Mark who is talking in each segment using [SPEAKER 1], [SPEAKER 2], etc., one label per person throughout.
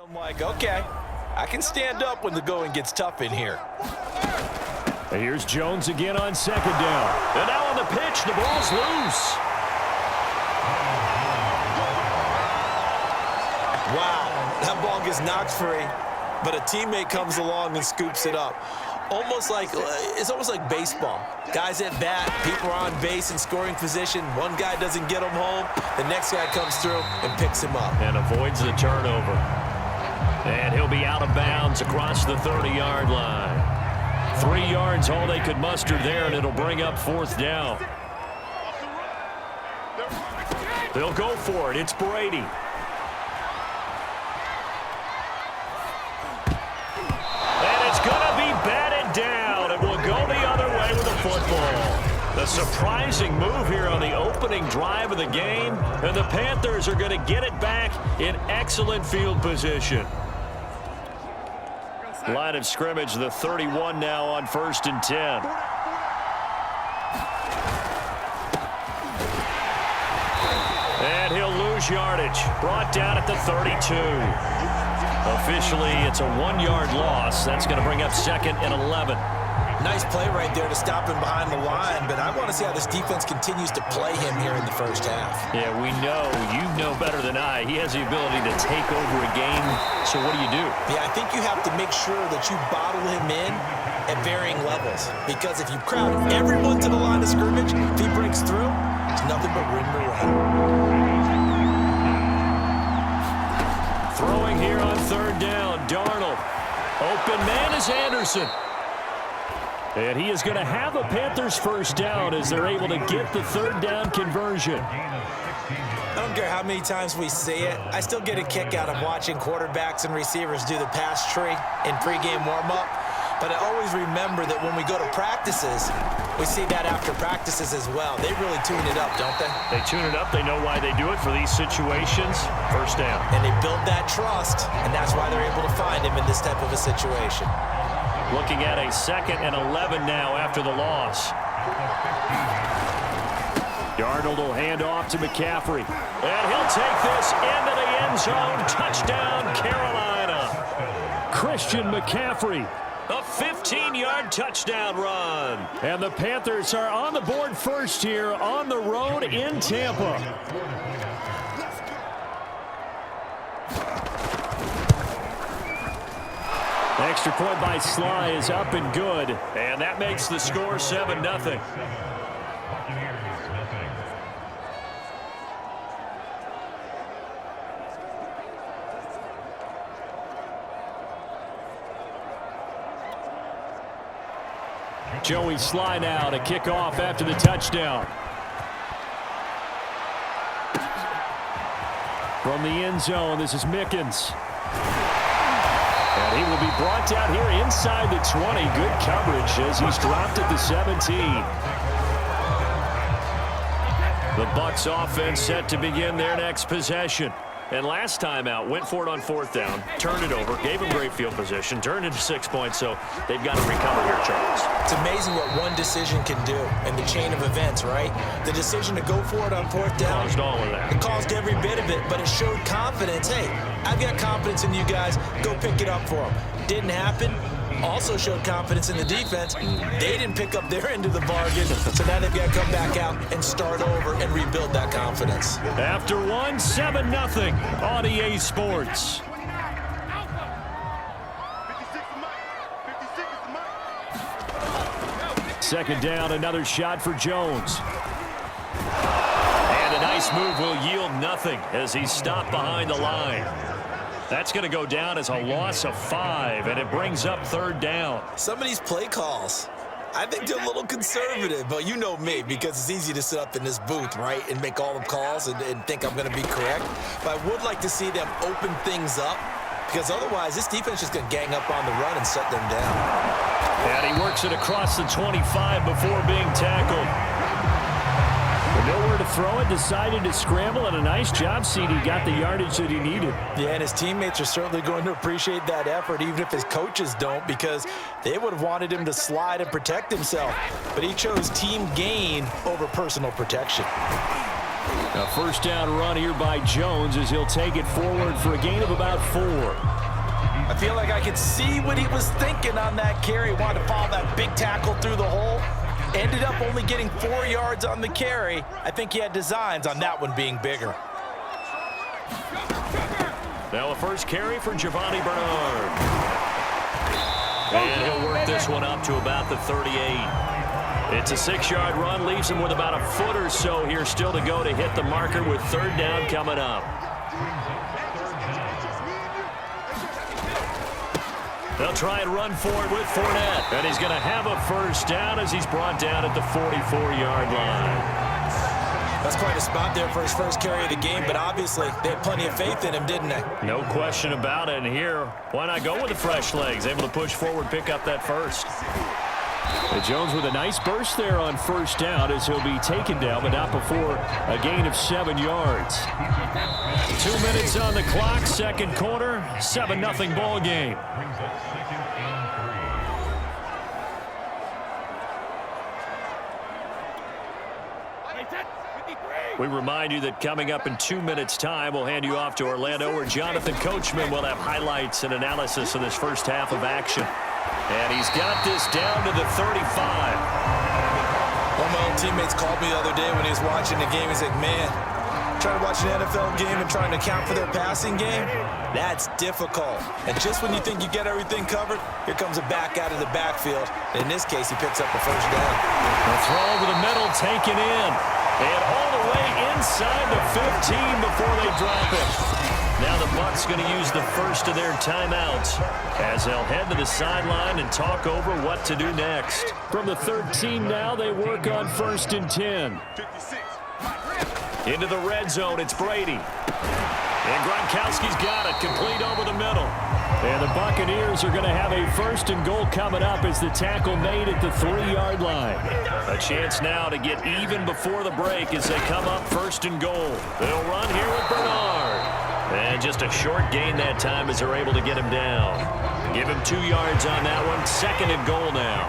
[SPEAKER 1] I'm like, okay, I can stand up when the going gets tough in here.
[SPEAKER 2] And here's Jones again on second down. And now on the pitch, the ball's loose.
[SPEAKER 1] Wow, that ball gets knocked free, but a teammate comes along and scoops it up. It's almost like baseball. Guys at bat, people are on base in scoring position. One guy doesn't get him home. The next guy comes through and picks him up.
[SPEAKER 2] And avoids the turnover. And he'll be out of bounds across the 30-yard line. 3 yards, all they could muster there, and it'll bring up fourth down. They'll go for it. It's Brady. Down, and will go the other way with the football. The surprising move here on the opening drive of the game, and the Panthers are going to get it back in excellent field position. Line of scrimmage, the 31 now on 1st and 10. And he'll lose yardage. Brought down at the 32. Officially, it's a 1-yard loss. That's going to bring up 2nd and 11.
[SPEAKER 1] Nice play right there to stop him behind the line, but I want to see how this defense continues to play him here in the first half.
[SPEAKER 2] Yeah, we know. You know better than I. He has the ability to take over a game, so what do you do?
[SPEAKER 1] Yeah, I think you have to make sure that you bottle him in at varying levels, because if you crowd everyone to the line of scrimmage, if he breaks through, it's nothing but room to run.
[SPEAKER 2] Throwing here on 3rd down, Darnold. Open man is Anderson. And he is going to have a Panthers first down as they're able to get the 3rd down conversion.
[SPEAKER 1] I don't care how many times we see it. I still get a kick out of watching quarterbacks and receivers do the pass tree in pregame warm-up. But I always remember that when we go to practices, we see that after practices as well. They really tune it up, don't they?
[SPEAKER 2] They tune it up. They know why they do it for these situations. First down.
[SPEAKER 1] And they build that trust, and that's why they're able to find him in this type of a situation.
[SPEAKER 2] Looking at a 2nd and 11 now after the loss. Darnold will hand off to McCaffrey. And he'll take this into the end zone. Touchdown, Carolina. Christian McCaffrey. A 15-yard touchdown run. And the Panthers are on the board first here on the road in Tampa. Extra point by Sly is up and good. And that makes the score 7-0. Joey Sly now to kick off after the touchdown. From the end zone, this is Mickens. And he will be brought down here inside the 20. Good coverage as he's dropped at the 17. The Bucs offense set to begin their next possession. And last time out, went for it on 4th down, turned it over, gave him great field position, turned it to 6 points, so they've got to recover here, Charles.
[SPEAKER 1] It's amazing what one decision can do in the chain of events, right? The decision to go for it on 4th down.
[SPEAKER 2] Caused all of that.
[SPEAKER 1] It caused every bit of it, but it showed confidence. Hey, I've got confidence in you guys. Go pick it up for them. Didn't happen. Also showed confidence in the defense. They didn't pick up their end of the bargain, so now they've got to come back out and start over and rebuild that confidence.
[SPEAKER 2] After 7-0 on EA Sports. Second down, another shot for Jones. And a nice move will yield nothing as he's stopped behind the line. That's going to go down as a loss of 5, and it brings up 3rd down.
[SPEAKER 1] Some of these play calls, I think they're a little conservative, but you know me, because it's easy to sit up in this booth, right, and make all the calls and think I'm going to be correct. But I would like to see them open things up, because otherwise this defense is just going to gang up on the run and shut them down.
[SPEAKER 2] And he works it across the 25 before being tackled. Nowhere to throw it, decided to scramble, and a nice job, CD. Got the yardage that he needed.
[SPEAKER 1] Yeah, and his teammates are certainly going to appreciate that effort, even if his coaches don't, because they would have wanted him to slide and protect himself. But he chose team gain over personal protection.
[SPEAKER 2] A first down run here by Jones as he'll take it forward for a gain of about 4.
[SPEAKER 1] I feel like I could see what he was thinking on that carry. He wanted to follow that big tackle through the hole. Ended up only getting 4 yards on the carry. I think he had designs on that one being bigger.
[SPEAKER 2] Now a first carry for Giovanni Bernard. And he'll work this one up to about the 38. It's a 6-yard run, leaves him with about a foot or so here still to go to hit the marker with third down coming up. They'll try and run for it with Fournette. And he's going to have a first down as he's brought down at the 44-yard line.
[SPEAKER 1] That's quite a spot there for his first carry of the game, but obviously they had plenty of faith in him, didn't they?
[SPEAKER 2] No question about it. And here, why not go with the fresh legs? Able to push forward, pick up that first. Jones with a nice burst there on first down as he'll be taken down, but not before a gain of 7 yards. 2 minutes on the clock, second quarter, 7-0 ball game. We remind you that coming up in 2 minutes' time, we'll hand you off to Orlando, where Jonathan Coachman will have highlights and analysis of this first half of action. And he's got this down to the 35.
[SPEAKER 1] One of my old teammates called me the other day when he was watching the game. He's like, man, trying to watch an NFL game and trying to account for their passing game, that's difficult. And just when you think you get everything covered, here comes a back out of the backfield. In this case, he picks up a first down.
[SPEAKER 2] The throw over the middle taken in. And all the way inside the 15 before they drop it. Now the Bucs going to use the first of their timeouts as they'll head to the sideline and talk over what to do next. From the 13 now, they work on 1st and 10. Into the red zone, it's Brady. And Gronkowski's got it, complete over the middle. And the Buccaneers are going to have a 1st and goal coming up as the tackle made at the 3-yard line. A chance now to get even before the break as they come up 1st and goal. They'll run here with Bernard. And just a short gain that time as they're able to get him down. Give him 2 yards on that one, 2nd and goal now.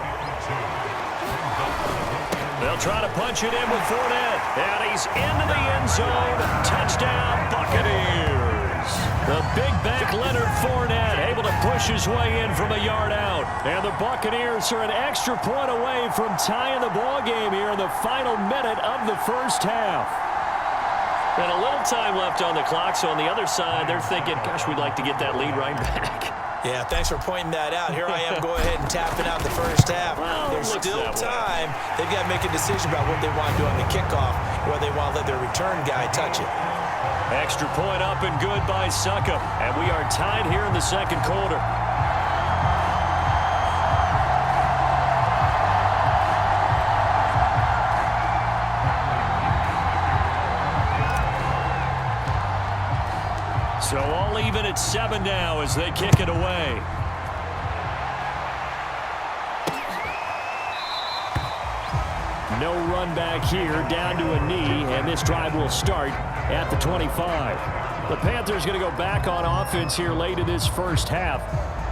[SPEAKER 2] They'll try to punch it in with Fournette. And he's into the end zone. Touchdown, Buccaneers. The big back Leonard Fournette able to push his way in from a yard out. And the Buccaneers are an extra point away from tying the ball game here in the final minute of the first half. And a little time left on the clock, so on the other side, they're thinking, gosh, we'd like to get that lead right back.
[SPEAKER 1] Yeah, thanks for pointing that out. Here I am, go ahead and tapping out the first half.
[SPEAKER 2] Well,
[SPEAKER 1] there's still time. They've got to make a decision about what they want to do on the kickoff, whether they want to let their return guy touch it.
[SPEAKER 2] Extra point up and good by Succop. And we are tied here in the second quarter. So all even at 7 now as they kick it away. No run back here, down to a knee, and this drive will start at the 25. The Panthers going to go back on offense here late in this first half,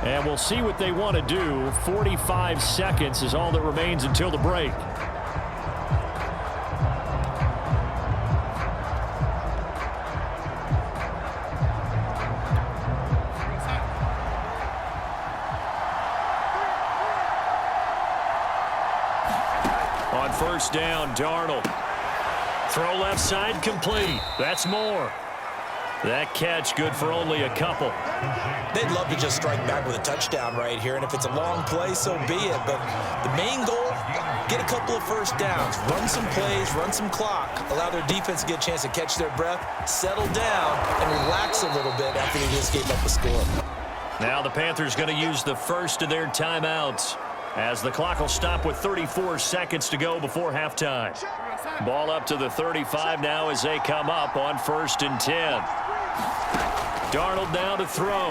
[SPEAKER 2] and we'll see what they want to do. 45 seconds is all that remains until the break. On first down, Darnold. Throw left side, complete. That's more. That catch good for only a couple.
[SPEAKER 1] They'd love to just strike back with a touchdown right here, and if it's a long play, so be it. But the main goal, get a couple of first downs, run some plays, run some clock, allow their defense to get a chance to catch their breath, settle down, and relax a little bit after they just gave up a score.
[SPEAKER 2] Now the Panthers going to use the first of their timeouts as the clock will stop with 34 seconds to go before halftime. Ball up to the 35 now as they come up on 1st and 10. Darnold now to throw.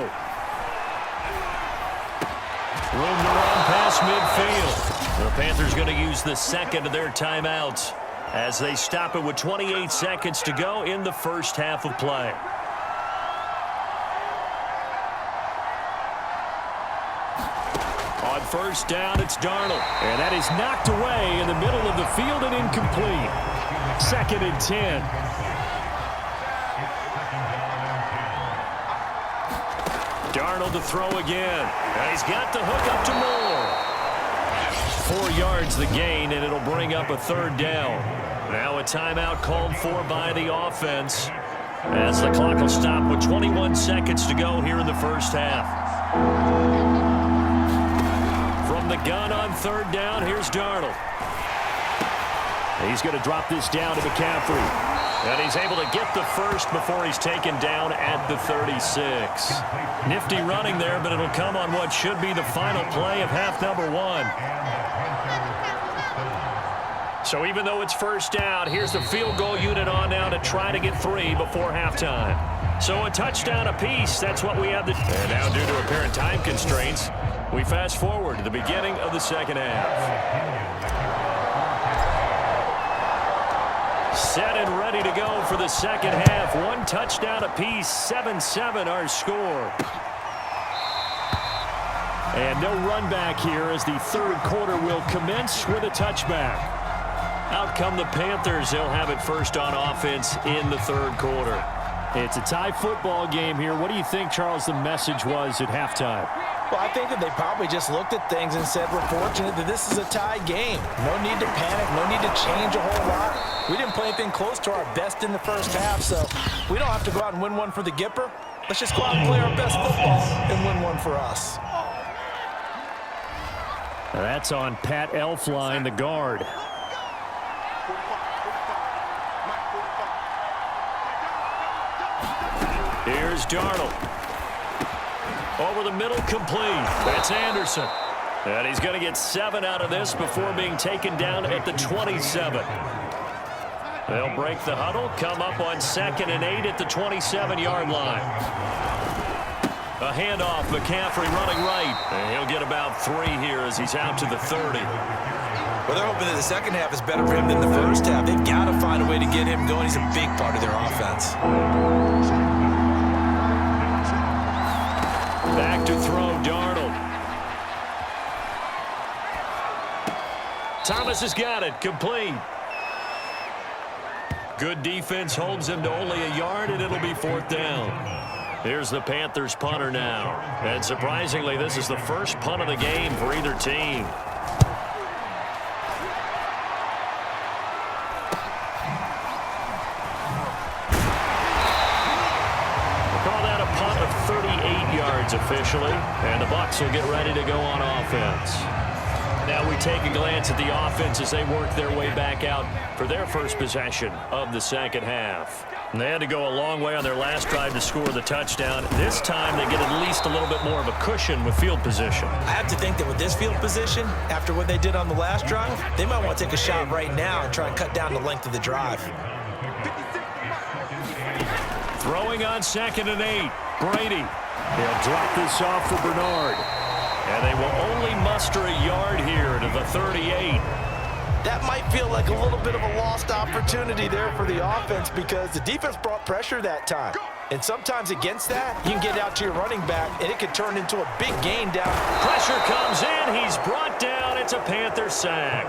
[SPEAKER 2] Room to run past midfield. The Panthers going to use the second of their timeouts as they stop it with 28 seconds to go in the first half of play. On first down, it's Darnold. And that is knocked away in the middle of the field and incomplete. 2nd and 10. Darnold to throw again. And he's got the hook up to Moore. 4 yards the gain, and it'll bring up a 3rd down. Now a timeout called for by the offense, as the clock will stop with 21 seconds to go here in the first half. From the gun on 3rd down, here's Darnold. He's going to drop this down to McCaffrey. And he's able to get the first before he's taken down at the 36. Nifty running there, but it'll come on what should be the final play of half number 1. So even though it's first down, here's the field goal unit on now to try to get 3 before halftime. So a touchdown apiece, that's what we have. And now due to apparent time constraints, we fast forward to the beginning of the second half. Set and ready to go for the second half. 1 touchdown apiece, 7-7 our score. And no run back here as the 3rd quarter will commence with a touchback. Out come the Panthers. They'll have it first on offense in the 3rd quarter. It's a tie football game here. What do you think, Charles, the message was at halftime?
[SPEAKER 1] Well, I think that they probably just looked at things and said, we're fortunate that this is a tie game. No need to panic, no need to change a whole lot. We didn't play anything close to our best in the first half, so we don't have to go out and win one for the Gipper. Let's just go out and play our best football and win one for us.
[SPEAKER 2] That's on Pat Elflein, the guard. Here's Darnold. Over the middle, complete. That's Anderson. And he's going to get 7 out of this before being taken down at the 27. They'll break the huddle, come up on 2nd and 8 at the 27-yard line. A handoff, McCaffrey running right. And he'll get about 3 here as he's out to the 30.
[SPEAKER 1] Well, they're hoping that the second half is better for him than the first half. They've got to find a way to get him going. He's a big part of their offense.
[SPEAKER 2] Back to throw, Darnold. Thomas has got it, complete. Good defense holds him to only a yard, and it'll be 4th down. Here's the Panthers punter now. And surprisingly, this is the first punt of the game for either team. Of 38 yards officially, and the Bucs will get ready to go on offense. Now we take a glance at the offense as they work their way back out for their first possession of the second half. And they had to go a long way on their last drive to score the touchdown. This time they get at least a little bit more of a cushion with field position.
[SPEAKER 1] I have to think that with this field position, after what they did on the last drive, they might want to take a shot right now and try and cut down the length of the drive.
[SPEAKER 2] Throwing on 2nd and 8. Brady. He'll drop this off for Bernard. And they will only muster a yard here to the 38.
[SPEAKER 1] That might feel like a little bit of a lost opportunity there for the offense because the defense brought pressure that time. And sometimes against that, you can get out to your running back, and it could turn into a big gain down.
[SPEAKER 2] Pressure comes in. He's brought down. It's a Panther sack.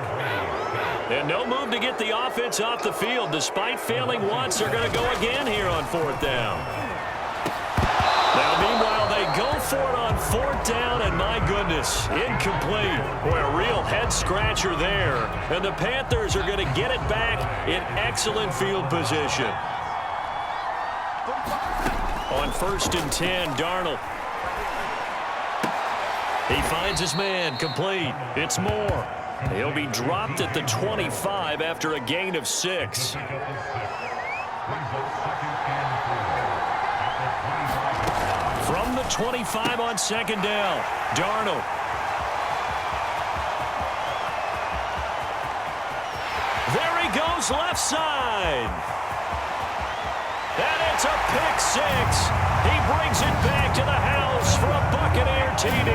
[SPEAKER 2] And no move to get the offense off the field. Despite failing once, they're going to go again here on 4th down. Now, meanwhile, they go for it on 4th down, and my goodness, incomplete. Boy, a real head-scratcher there. And the Panthers are going to get it back in excellent field position. On 1st and 10, Darnold. He finds his man, complete. It's Moore. He'll be dropped at the 25 after a gain of 6. From the 25 on 2nd down, Darnold. There he goes, left side. And it's a pick 6. He brings it back to the house for a Buccaneer TD.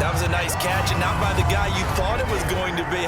[SPEAKER 1] That was a nice catch, and not by the guy you thought it was going to be.